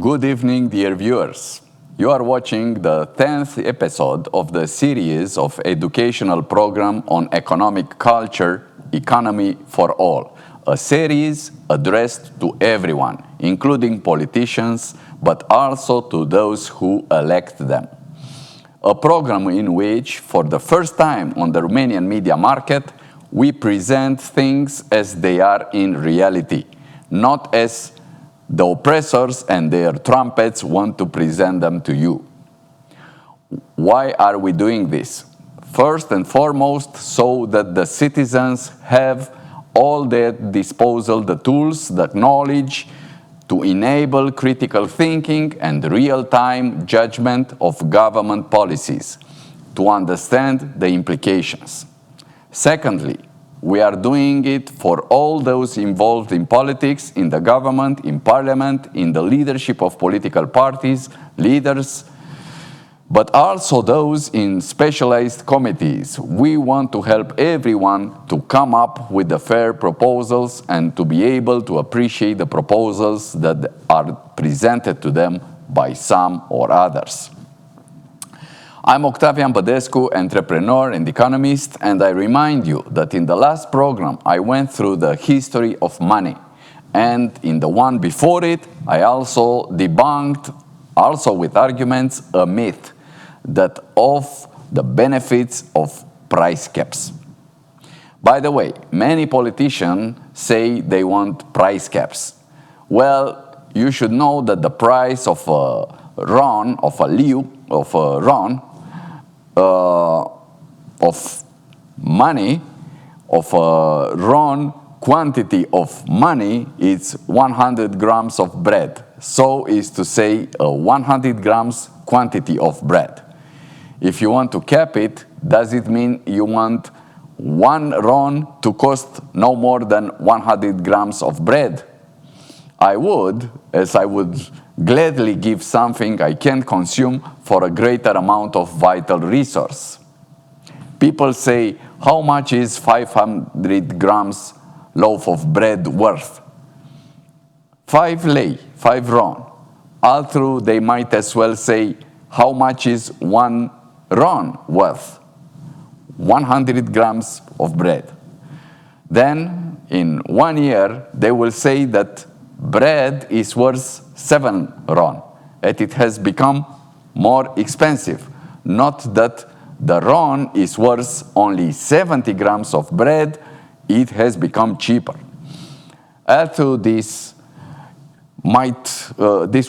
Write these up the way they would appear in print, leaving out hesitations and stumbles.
Good evening, dear viewers. You are watching the 10th episode of the series of educational program on economic culture, Economy for All, a series addressed to everyone, including politicians, but also to those who elect them. A program in which, for the first time on the Romanian media market, we present things as they are in reality, not as the oppressors and their trumpets want to present them to you. Why are we doing this? First and foremost, so that the citizens have all at their disposal the tools, the knowledge to enable critical thinking and real-time judgment of government policies, to understand the implications. Secondly, we are doing it for all those involved in politics, in the government, in parliament, in the leadership of political parties, leaders, but also those in specialized committees. We want to help everyone to come up with the fair proposals and to be able to appreciate the proposals that are presented to them by some or others. I'm Octavian Badescu, entrepreneur and economist, and I remind you that in the last program I went through the history of money, and in the one before it I also debunked, also with arguments, a myth that of the benefits of price caps. By the way, many politicians say they want price caps. Well, you should know that the price of a RON, of a liu, of a RON, of money, of a RON quantity of money is 100 grams of bread. So is to say 100 grams quantity of bread. If you want to cap it, does it mean you want 1 RON to cost no more than 100 grams of bread? I would, as I would gladly give something I can consume for a greater amount of vital resource. People say, how much is 500 grams loaf of bread worth? 5 lei, 5 RON. Although they might as well say, how much is 1 RON worth? 100 grams of bread. Then, in 1 year, they will say that bread is worth 7 RON, and it has become more expensive. Not that the RON is worth only 70 grams of bread, it has become cheaper. Although this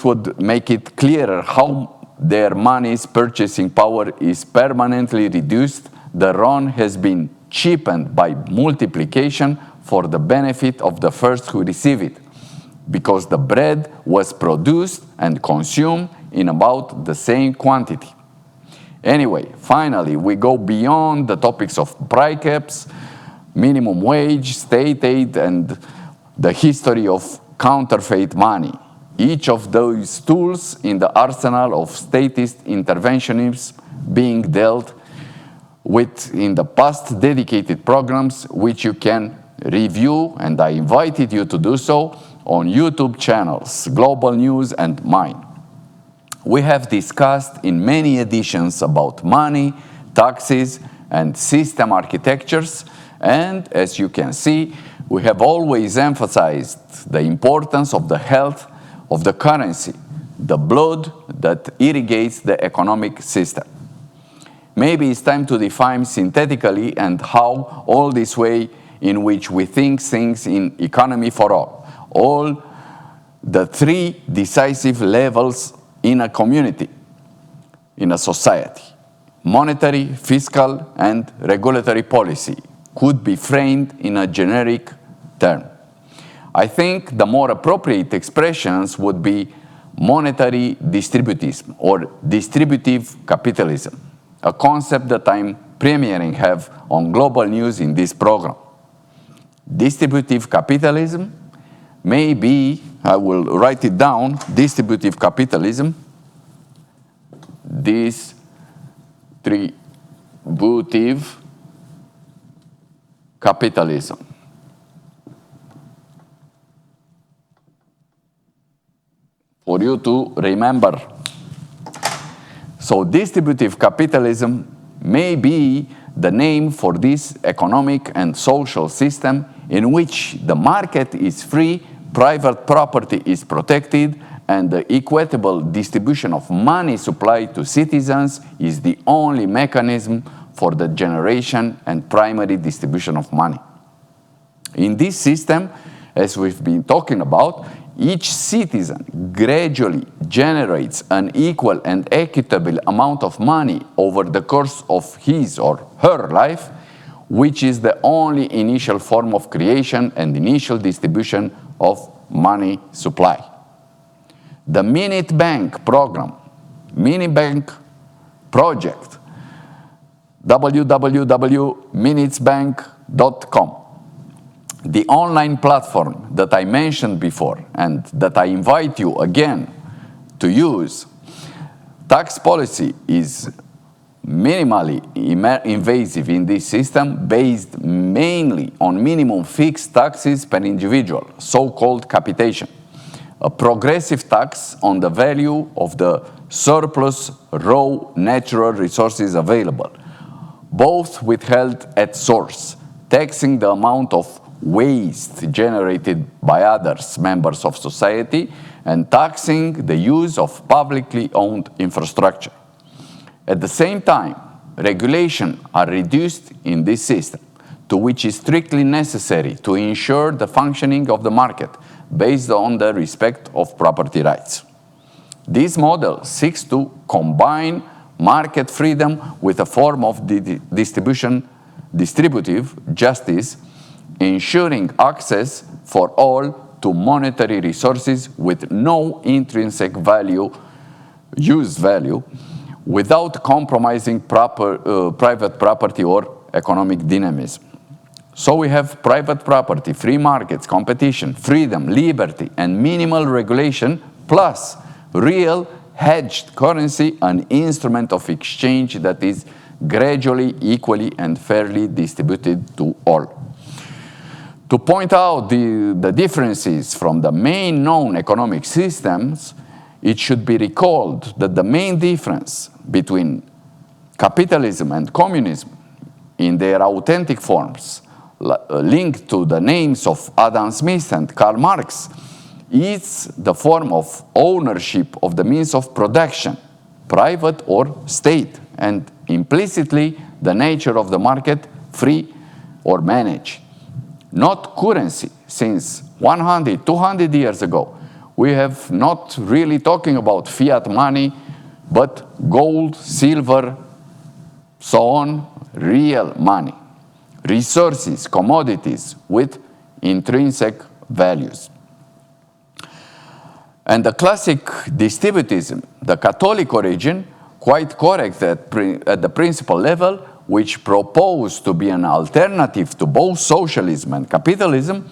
would make it clearer how their money's purchasing power is permanently reduced, the RON has been cheapened by multiplication for the benefit of the first who receive it, because the bread was produced and consumed in about the same quantity. Anyway, finally, we go beyond the topics of price caps, minimum wage, state aid, and the history of counterfeit money. Each of those tools in the arsenal of statist interventionism being dealt with in the past dedicated programs, which you can review, and I invited you to do so, on YouTube channels, Global News and mine. We have discussed in many editions about money, taxes, and system architectures, and as you can see, we have always emphasized the importance of the health of the currency, the blood that irrigates the economic system. Maybe it's time to define synthetically and how all this way in which we think things in economy for all the 3 decisive levels in a community, in a society, monetary, fiscal, and regulatory policy, could be framed in a generic term. I think the more appropriate expressions would be monetary distributism or distributive capitalism, a concept that I'm premiering have on Global News in this program. Distributive capitalism may be, I will write it down, distributive capitalism, distributive capitalism. for you to remember. So distributive capitalism may be the name for this economic and social system in which the market is free, private property is protected, and the equitable distribution of money supplied to citizens is the only mechanism for the generation and primary distribution of money. In this system, as we've been talking about, each citizen gradually generates an equal and equitable amount of money over the course of his or her life, which is the only initial form of creation and initial distribution of money supply. The Minute Bank program, Mini Bank project, www.minutesbank.com. The online platform that I mentioned before and that I invite you again to use, tax policy is minimally invasive in this system, based mainly on minimum fixed taxes per individual, so-called capitation. A progressive tax on the value of the surplus raw natural resources available, both withheld at source, taxing the amount of waste generated by others, members of society, and taxing the use of publicly owned infrastructure. At the same time, regulations are reduced in this system, to which is strictly necessary to ensure the functioning of the market based on the respect of property rights. This model seeks to combine market freedom with a form of distributive justice, ensuring access for all to monetary resources with no intrinsic use value, without compromising private property or economic dynamism. So we have private property, free markets, competition, freedom, liberty, and minimal regulation, plus real hedged currency, an instrument of exchange that is gradually, equally, and fairly distributed to all. To point out the differences from the main known economic systems, it should be recalled that the main difference between capitalism and communism in their authentic forms, linked to the names of Adam Smith and Karl Marx, is the form of ownership of the means of production, private or state, and implicitly the nature of the market, free or managed. Not currency. Since 100, 200 years ago, we have not really talking about fiat money, but gold, silver, so on, real money. Resources, commodities with intrinsic values. And the classic distributism, the Catholic origin, quite correct at the principal level, which proposed to be an alternative to both socialism and capitalism,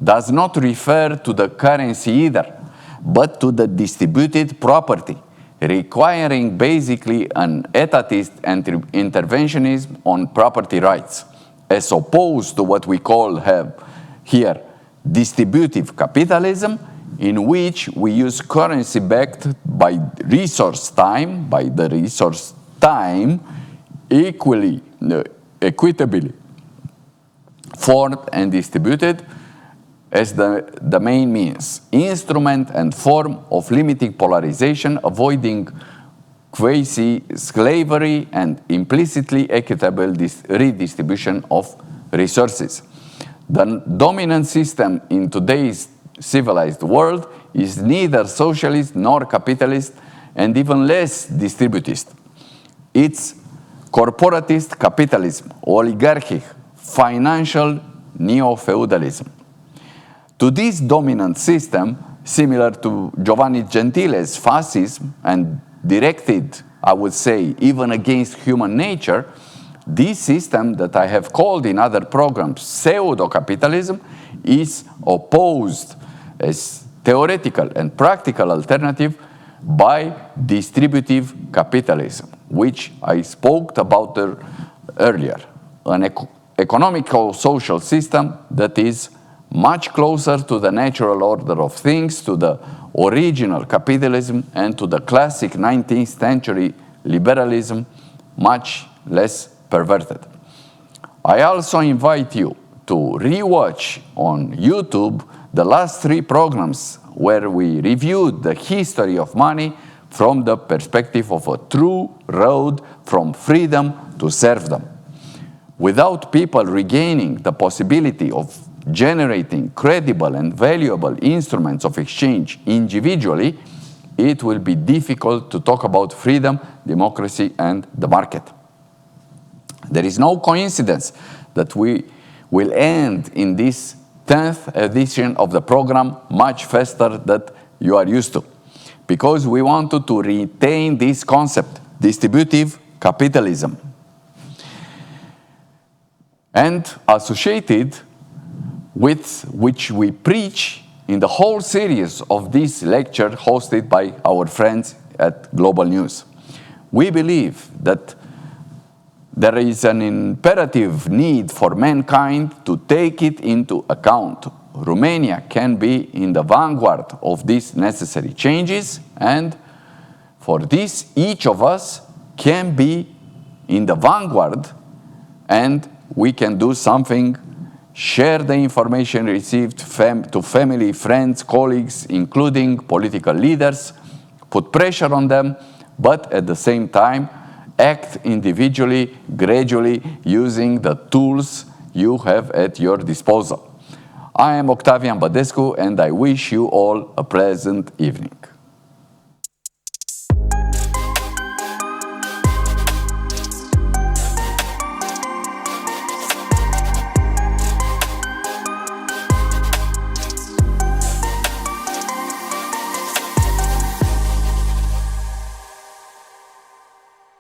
does not refer to the currency either, but to the distributed property, requiring basically an etatist interventionism on property rights, as opposed to what we call here distributive capitalism, in which we use currency backed by resource time, equitably formed and distributed as the main means, instrument and form of limiting polarization, avoiding quasi-slavery and implicitly equitable redistribution of resources. The dominant system in today's civilized world is neither socialist nor capitalist, and even less distributist. It's corporatist capitalism, oligarchic, financial neo-feudalism. To this dominant system, similar to Giovanni Gentile's fascism and directed, I would say, even against human nature, this system that I have called in other programs pseudo-capitalism is opposed as theoretical and practical alternative by distributive capitalism, which I spoke about earlier, an economical social system that is much closer to the natural order of things, to the original capitalism and to the classic 19th century liberalism, much less perverted. I also invite you to rewatch on YouTube the last 3 programs where we reviewed the history of money from the perspective of a true road from freedom to serfdom. Without people regaining the possibility of generating credible and valuable instruments of exchange individually, it will be difficult to talk about freedom, democracy, and the market. There is no coincidence that we will end in this 10th edition of the program much faster than you are used to, because we wanted to retain this concept, distributive capitalism, and associated with which we preach in the whole series of this lecture hosted by our friends at Global News. We believe that there is an imperative need for mankind to take it into account. Romania can be in the vanguard of these necessary changes, and for this, each of us can be in the vanguard, and we can do something. Share the information received to family, friends, colleagues, including political leaders. Put pressure on them, but at the same time, act individually, gradually, using the tools you have at your disposal. I am Octavian Badescu, and I wish you all a pleasant evening.